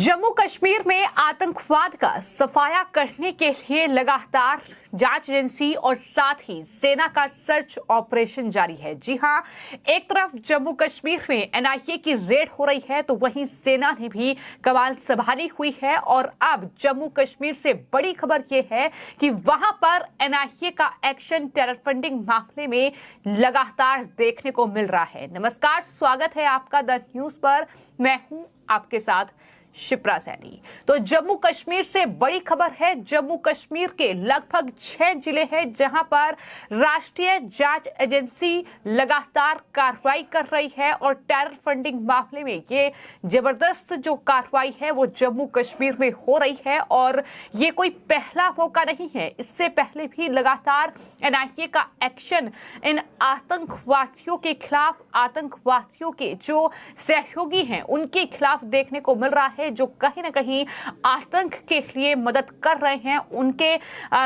जम्मू कश्मीर में आतंकवाद का सफाया करने के लिए लगातार जांच एजेंसी और साथ ही सेना का सर्च ऑपरेशन जारी है। जी हां, एक तरफ जम्मू कश्मीर में एनआईए की रेड हो रही है तो वहीं सेना ने भी कमान संभाली हुई है। और अब जम्मू कश्मीर से बड़ी खबर यह है कि वहां पर एनआईए का एक्शन टेरर फंडिंग मामले में लगातार देखने को मिल रहा है। नमस्कार, स्वागत है आपका द न्यूज पर। मैं हूं आपके साथ शिप्रा सैनी। तो जम्मू कश्मीर से बड़ी खबर है। जम्मू कश्मीर के लगभग 6 जिले हैं जहां पर राष्ट्रीय जांच एजेंसी लगातार कार्रवाई कर रही है और टेरर फंडिंग मामले में ये जबरदस्त जो कार्रवाई है वो जम्मू कश्मीर में हो रही है। और ये कोई पहला मौका नहीं है, इससे पहले भी लगातार एनआईए का एक्शन इन आतंकवादियों के खिलाफ, आतंकवादियों के जो सहयोगी हैं उनके खिलाफ देखने को मिल रहा है, जो कहीं ना कहीं आतंक के लिए मदद कर रहे हैं। उनके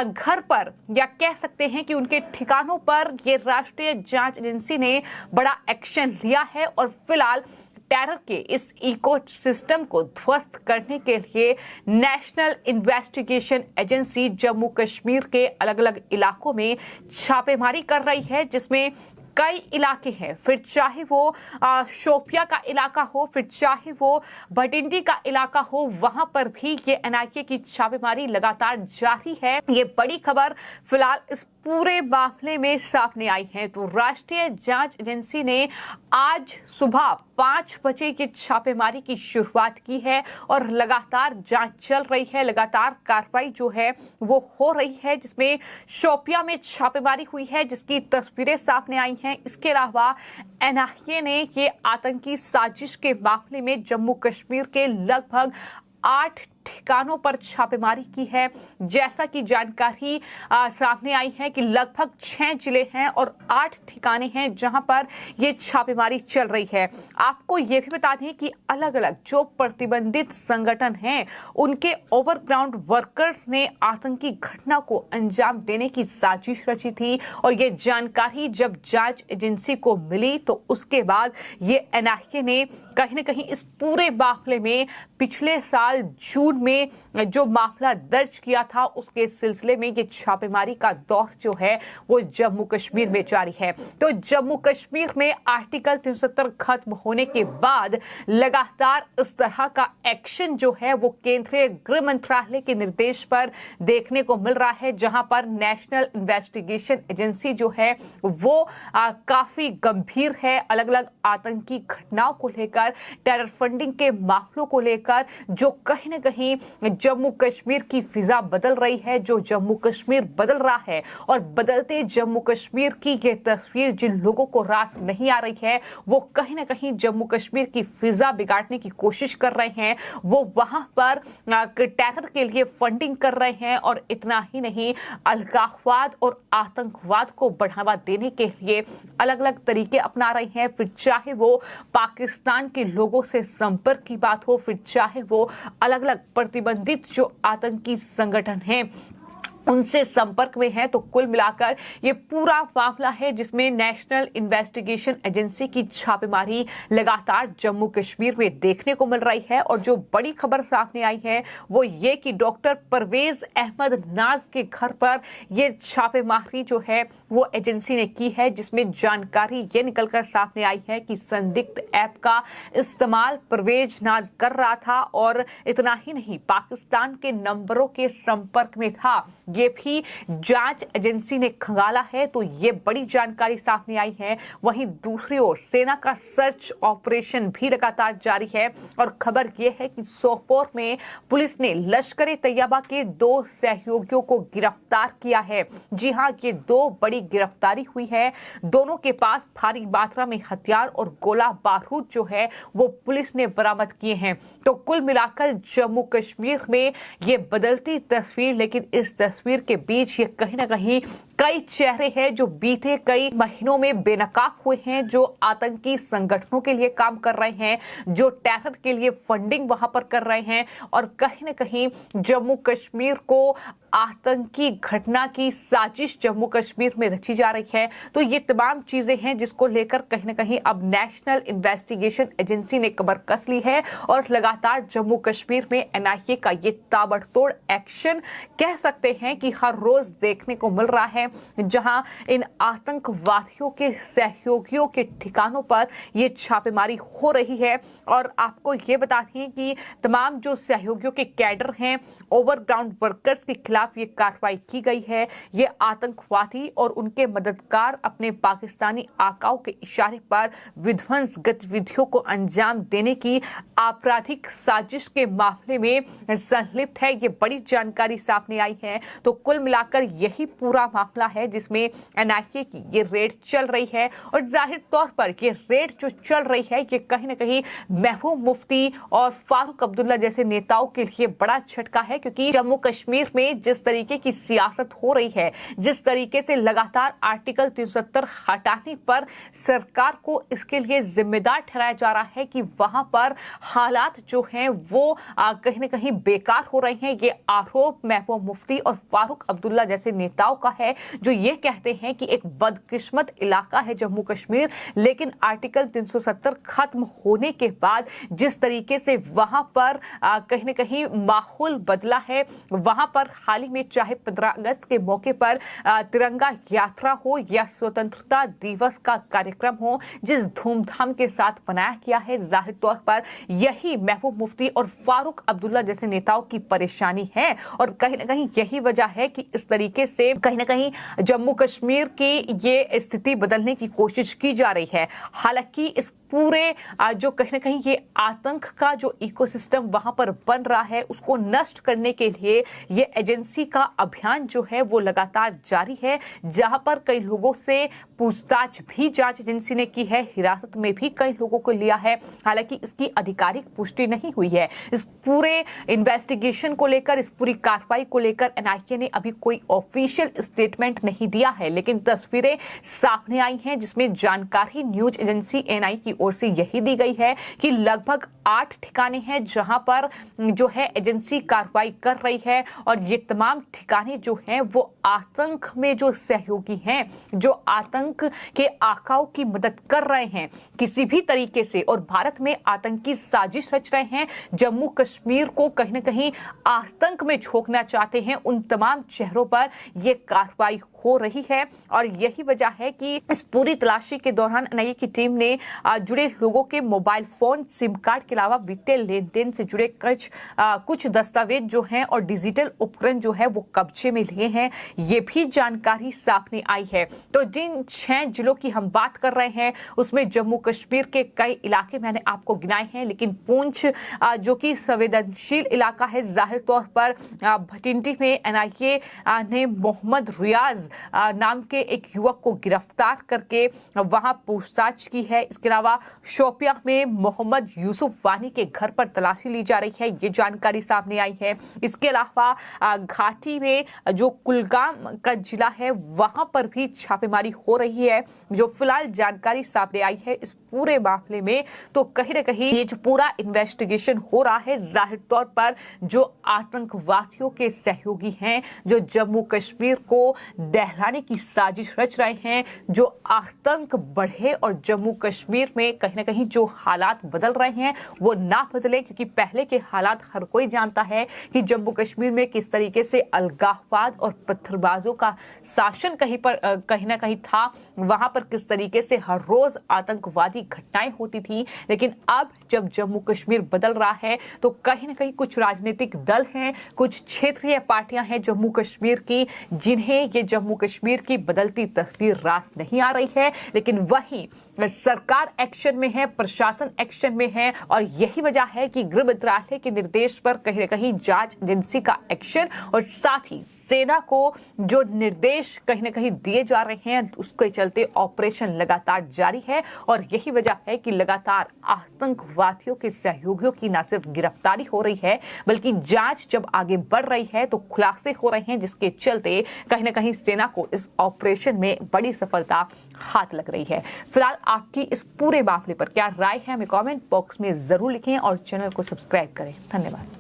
घर पर या कह सकते हैं कि उनके ठिकानों पर ये राष्ट्रीय जांच एजेंसी ने बड़ा एक्शन लिया है और फिलहाल टेरर के इस इकोसिस्टम को ध्वस्त करने के लिए national investigation agency Jammu Kashmir के अलग अलग इलाकों में छापेमारी कर रही है, जिसमें कई इलाके हैं, फिर चाहे वो शोपिया का इलाका हो, फिर चाहे वो भटिंडी का इलाका हो, वहां पर भी ये एनआईए की छापेमारी लगातार जारी है। ये बड़ी खबर फिलहाल इस पूरे मामले में सामने आई है। तो राष्ट्रीय जांच एजेंसी ने आज सुबह 5 बजे की छापेमारी की शुरुआत की है और लगातार जांच चल रही है, लगातार कार्रवाई जो है वो हो रही है, जिसमें शोपिया में छापेमारी हुई है जिसकी तस्वीरें सामने आई हैं। इसके अलावा एनआईए ने ये आतंकी साजिश के मामले में जम्मू कश्मीर के लगभग 8 ठिकानों पर छापेमारी की है। जैसा कि जानकारी सामने आई है कि लगभग 6 जिले हैं और 8 ठिकाने हैं जहां पर ये छापेमारी चल रही है। आपको ये भी बता दें कि अलग अलग जो प्रतिबंधित संगठन हैं उनके ओवरग्राउंड वर्कर्स ने आतंकी घटना को अंजाम देने की साजिश रची थी। और ये जानकारी जब जांच एजेंसी को मिली तो उसके बाद ये एनआईए ने कहीं ना कहीं इस पूरे मामले में पिछले साल जून में जो मामला दर्ज किया था उसके सिलसिले में ये छापेमारी का दौर जो है वो जम्मू कश्मीर में जारी है। तो जम्मू कश्मीर में आर्टिकल 370 खत्म होने के बाद लगातार इस तरह का एक्शन जो है वो केंद्रीय गृह मंत्रालय के निर्देश पर देखने को मिल रहा है, जहां पर नेशनल इन्वेस्टिगेशन एजेंसी जो है वो काफी गंभीर है। अलग अलग आतंकी घटनाओं को लेकर, टेरर फंडिंग के मामलों को लेकर जो कहीं ना कहीं जम्मू कश्मीर की फिजा बदल रही है, जो जम्मू कश्मीर बदल रहा है। और बदलते जम्मू कश्मीर की ये तस्वीर जिन लोगों को रास नहीं आ रही है वो कहीं ना कहीं जम्मू कश्मीर की फिजा बिगाड़ने की कोशिश कर रहे हैं। वो वहां पर टेरर के लिए फंडिंग कर रहे हैं और इतना ही नहीं, अलगाववाद और आतंकवाद को बढ़ावा देने के लिए अलग अलग तरीके अपना रही हैं। फिर चाहे वो पाकिस्तान के लोगों से संपर्क की बात हो, फिर चाहे वो अलग अलग प्रतिबंधित जो आतंकी संगठन हैं उनसे संपर्क में है। तो कुल मिलाकर ये पूरा मामला है जिसमें नेशनल इन्वेस्टिगेशन एजेंसी की छापेमारी लगातार जम्मू कश्मीर में देखने को मिल रही है। और जो बड़ी खबर सामने आई है वो ये कि डॉक्टर परवेज अहमद नाज के घर पर ये छापेमारी जो है वो एजेंसी ने की है, जिसमें जानकारी ये निकलकर सामने आई है कि संदिग्ध ऐप का इस्तेमाल परवेज नाज कर रहा था और इतना ही नहीं, पाकिस्तान के नंबरों के संपर्क में था। ये भी जांच एजेंसी ने खंगाला है। तो ये बड़ी जानकारी सामने आई है। वहीं दूसरी ओर सेना का सर्च ऑपरेशन भी लगातार जारी है और खबर ये है कि सोपोर में पुलिस ने लश्कर तैयबा के 2 सहयोगियों को गिरफ्तार किया है। जी हां, ये 2 बड़ी गिरफ्तारी हुई है। दोनों के पास भारी मात्रा में हथियार और गोला बारूद जो है वो पुलिस ने बरामद किए हैं। तो कुल मिलाकर जम्मू कश्मीर में ये बदलती तस्वीर, लेकिन इस तस्वीर के बीच ये कहीं ना कहीं कई चेहरे हैं जो बीते कई महीनों में बेनकाब हुए हैं, जो आतंकी संगठनों के लिए काम कर रहे हैं, जो टेरर के लिए फंडिंग वहां पर कर रहे हैं और कहीं ना कहीं जम्मू कश्मीर को आतंकी घटना की साजिश जम्मू कश्मीर में रची जा रही है। तो ये तमाम चीजें हैं जिसको लेकर कहीं ना कहीं अब नेशनल इन्वेस्टिगेशन एजेंसी ने कमर कस ली है और लगातार जम्मू कश्मीर में एनआईए का ये ताबड़तोड़ एक्शन कह सकते हैं कि हर रोज देखने को मिल रहा है, जहां इन आतंकवादियों के सहयोगियों के ठिकानों पर ये छापेमारी हो रही है। और आपको ये बता दें कि तमाम जो सहयोगियों के कैडर हैं, ओवरग्राउंड वर्कर्स के खिलाफ ये कार्रवाई की गई है। ये आतंकवादी और उनके मददगार अपने पाकिस्तानी आकाओं के इशारे पर विध्वंस गतिविधियों को अंजाम देने की आपराधिक साजिश के मामले में संलिप्त है। ये बड़ी जानकारी सामने आई है। तो कुल मिलाकर यही पूरा मामला है जिसमें एनआईए की ये रेड चल रही है और जाहिर तौर पर ये रेड जो चल रही है ये कहीं ना कहीं महबूब मुफ्ती और फारूक अब्दुल्ला जैसे नेताओं के लिए बड़ा झटका है, क्योंकि जम्मू कश्मीर में जिस तरीके की सियासत हो रही है, जिस तरीके से लगातार आर्टिकल 370 हटाने पर सरकार को इसके लिए जिम्मेदार ठहराया जा रहा है कि वहां पर हालात जो हैं वो कहीं ना कहीं बेकार हो रहे हैं। ये आरोप महबूब मुफ्ती और फारूक अब्दुल्ला जैसे नेताओं का है, जो ये कहते हैं कि एक बदकिस्मत इलाका है जम्मू कश्मीर, लेकिन आर्टिकल 370 खत्म होने के बाद जिस तरीके से वहां पर कहीं ना कहीं माहौल बदला है, वहां पर हाल ही में चाहे 15 अगस्त के मौके पर तिरंगा यात्रा हो या स्वतंत्रता दिवस का कार्यक्रम हो, जिस धूमधाम के साथ बनाया गया है, जाहिर तौर पर यही महबूब मुफ्ती और फारूक अब्दुल्ला जैसे नेताओं की परेशानी है। और कहीं ना कहीं यही वजह है कि इस तरीके से कहीं ना कहीं जम्मू कश्मीर की ये स्थिति बदलने की कोशिश की जा रही है। हालांकि इस पूरे जो कहीं ना कहीं ये आतंक का जो इकोसिस्टम वहां पर बन रहा है उसको नष्ट करने के लिए ये एजेंसी का अभियान जो है वो लगातार जारी है, जहां पर कई लोगों से पूछताछ भी जांच एजेंसी ने की है, हिरासत में भी कई लोगों को लिया है। हालांकि इसकी आधिकारिक पुष्टि नहीं हुई है। इस पूरे इन्वेस्टिगेशन को लेकर, इस पूरी कार्रवाई को लेकर एनआईए ने अभी कोई ऑफिशियल स्टेटमेंट नहीं दिया है, लेकिन तस्वीरें सामने आई हैं जिसमें जानकारी न्यूज एजेंसी एनआई की ओर से यही दी गई है कि लगभग 8 ठिकाने हैं जहां पर जो है एजेंसी कार्रवाई कर रही है और ये तमाम ठिकाने जो हैं वो आतंक में जो सहयोगी हैं, जो आतंक के आकाओं की मदद कर रहे हैं किसी भी तरीके से और भारत में आतंकी साजिश रच रहे हैं, जम्मू कश्मीर को कहीं ना कहीं आतंक में झोंकना चाहते हैं, उन तमाम चेहरों पर ये कार्रवाई हो रही है। और यही वजह है कि इस पूरी तलाशी के दौरान एनआईए की टीम ने जुड़े लोगों के मोबाइल फोन, सिम कार्ड के अलावा वित्तीय लेन देन से जुड़े कुछ दस्तावेज जो हैं और डिजिटल उपकरण जो है वो कब्जे में लिए हैं, ये भी जानकारी सामने आई है। तो जिन 6 जिलों की हम बात कर रहे हैं उसमें जम्मू कश्मीर के कई इलाके मैंने आपको गिनाए हैं, लेकिन पुंछ जो कि संवेदनशील इलाका है, जाहिर तौर पर भटिंडी में एनआईए ने मोहम्मद रियाज नाम के एक युवक को गिरफ्तार करके वहां पूछताछ की है। इसके अलावा शोपियां में मोहम्मद यूसुफ वानी के घर पर तलाशी ली जा रही है, ये जानकारी सामने आई है। इसके अलावा घाटी में जो कुलगाम का जिला है वहां पर भी छापेमारी हो रही है, जो फिलहाल जानकारी सामने आई है इस पूरे मामले में। तो कहीं ना कहीं ये जो पूरा इन्वेस्टिगेशन हो रहा है, जाहिर तौर पर जो आतंकवादियों के सहयोगी हैं, जो जम्मू कश्मीर को दहलाने की साजिश रच रहे हैं, जो आतंक बढ़े और जम्मू कश्मीर में कहीं ना कहीं जो हालात बदल रहे हैं वो ना बदले, क्योंकि पहले के हालात हर कोई जानता है कि जम्मू कश्मीर में किस तरीके से अलगाववाद और पत्थरबाजों का शासन कहीं ना कहीं था, वहां पर किस तरीके से हर रोज आतंकवादी घटनाएं होती थी। लेकिन अब जब जम्मू कश्मीर बदल रहा है तो कहीं ना कहीं कुछ राजनीतिक दल हैं, कुछ क्षेत्रीय पार्टियां हैं जम्मू कश्मीर की, जिन्हें ये जम्मू कश्मीर की बदलती तस्वीर रास नहीं आ रही है, लेकिन वहीं सरकार एक्शन में है, प्रशासन एक्शन में है। और यही वजह है कि गृह मंत्रालय के निर्देश पर कहीं न कहीं जांच एजेंसी का एक्शन और साथ ही सेना को जो निर्देश कहीं न कहीं दिए जा रहे हैं उसके चलते ऑपरेशन लगातार जारी है। और यही वजह है कि लगातार आतंकवादियों के सहयोगियों की न सिर्फ गिरफ्तारी हो रही है बल्कि जांच जब आगे बढ़ रही है तो खुलासे हो रहे हैं, जिसके चलते कहीं न कहीं सेना को इस ऑपरेशन में बड़ी सफलता हाथ लग रही है। फिलहाल आपकी इस पूरे मामले पर क्या राय है हमें कमेंट बॉक्स में जरूर लिखें और चैनल को सब्सक्राइब करें। धन्यवाद।